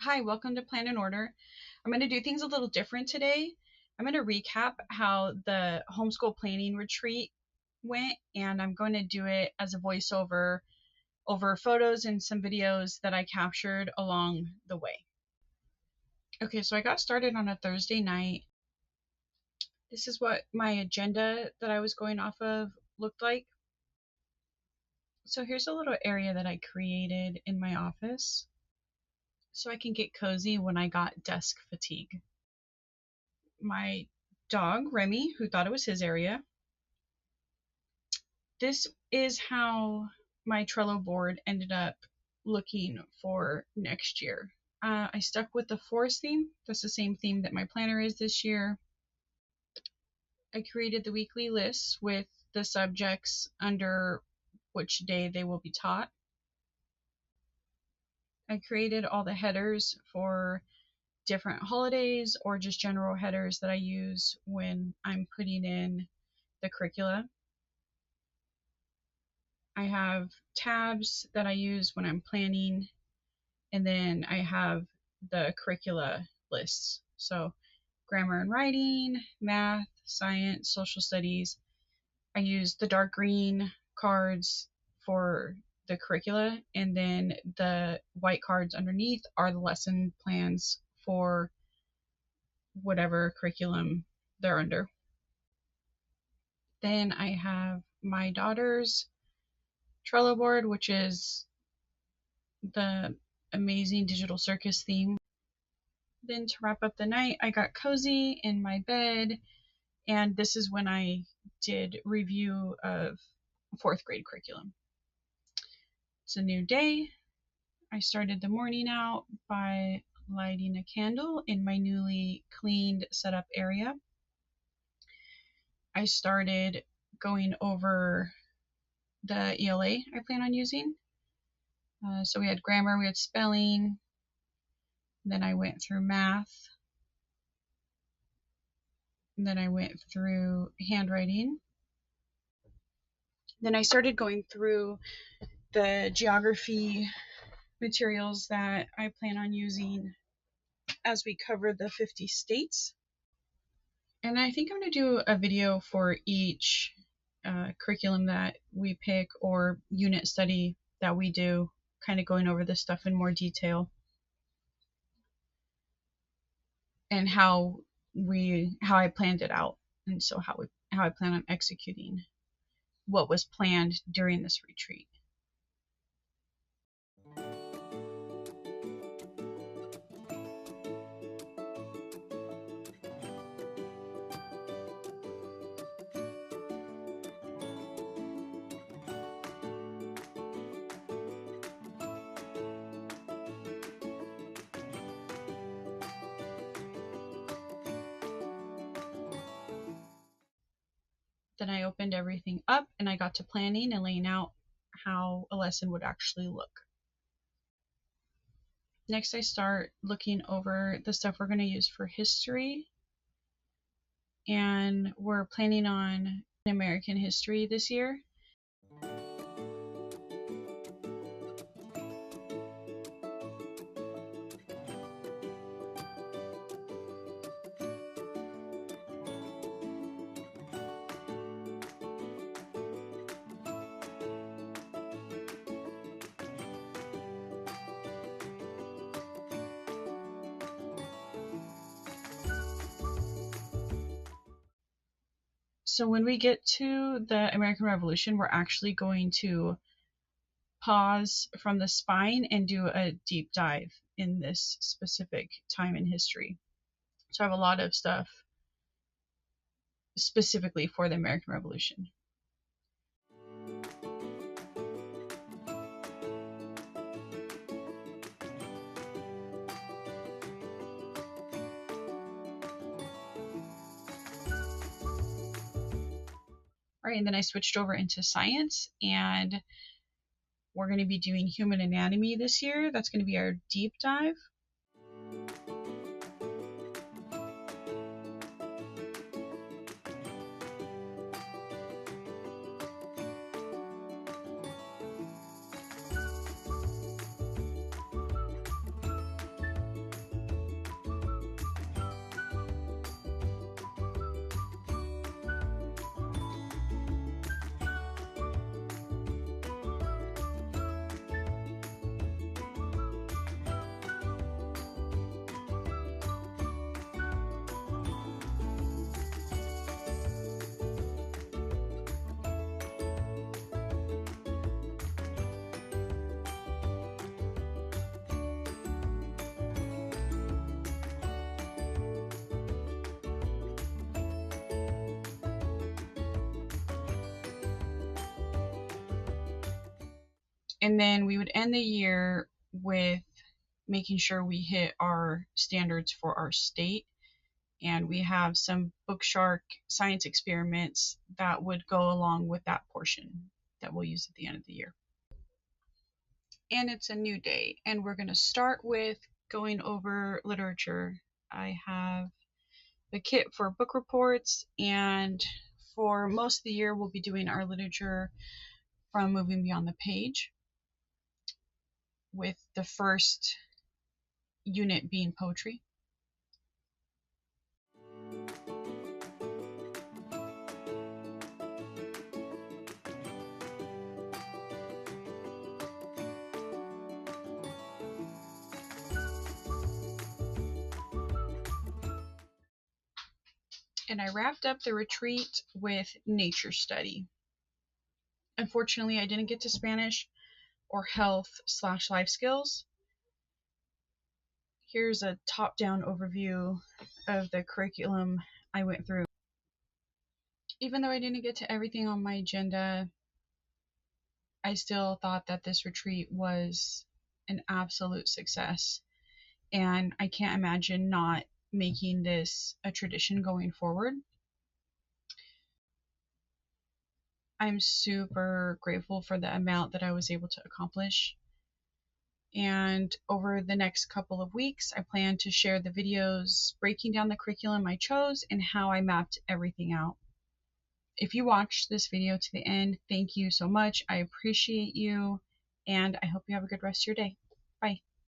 Hi, welcome to Plan and Order. I'm going to do things a little different today. I'm going to recap how the homeschool planning retreat went, and I'm going to do it as a voiceover over photos and some videos that I captured along the way. Okay, so I got started on a Thursday night. This is what my agenda that I was going off of looked like. So here's a little area that I created in my office so I can get cozy when I got desk fatigue. My dog, Remy, who thought it was his area. This is how my Trello board ended up looking for next year. I stuck with the forest theme. That's the same theme that my planner is this year. I created the weekly lists with the subjects under which day they will be taught. I created all the headers for different holidays or just general headers that I use when I'm putting in the curricula. I have tabs that I use when I'm planning, and then I have the curricula lists. So grammar and writing, math, science, social studies. I use the dark green cards for the curricula, and then the white cards underneath are the lesson plans for whatever curriculum they're under. Then I have my daughter's Trello board, which is the amazing digital circus theme. Then to wrap up the night, I got cozy in my bed, and this is when I did review of fourth grade curriculum. It's a new day. I started the morning out by lighting a candle in my newly cleaned setup area. I started going over the ELA I plan on using. So we had grammar, we had spelling, then I went through math, then I went through handwriting. Then I started going through the geography materials that I plan on using as we cover the 50 states. And I think I'm going to do a video for each curriculum that we pick or unit study that we do, kind of going over this stuff in more detail and how I planned it out, and so how I plan on executing what was planned during this retreat. Then I opened everything up and I got to planning and laying out how a lesson would actually look. Next, I start looking over the stuff we're going to use for history, and we're planning on American history this year. So when we get to the American Revolution, we're actually going to pause from the spine and do a deep dive in this specific time in history. So I have a lot of stuff specifically for the American Revolution. All right, and then I switched over into science, and we're going to be doing human anatomy this year. That's going to be our deep dive. And then we would end the year with making sure we hit our standards for our state. And we have some Bookshark science experiments that would go along with that portion that we'll use at the end of the year. And it's a new day, and we're going to start with going over literature. I have the kit for book reports, and for most of the year we'll be doing our literature from Moving Beyond the Page, with the first unit being poetry. And I wrapped up the retreat with nature study. Unfortunately, I didn't get to Spanish or health/life skills. Here's a top-down overview of the curriculum I went through. Even though I didn't get to everything on my agenda, I still thought that this retreat was an absolute success. And I can't imagine not making this a tradition going forward. I'm super grateful for the amount that I was able to accomplish. And over the next couple of weeks, I plan to share the videos breaking down the curriculum I chose and how I mapped everything out. If you watched this video to the end, thank you so much. I appreciate you, and I hope you have a good rest of your day. Bye.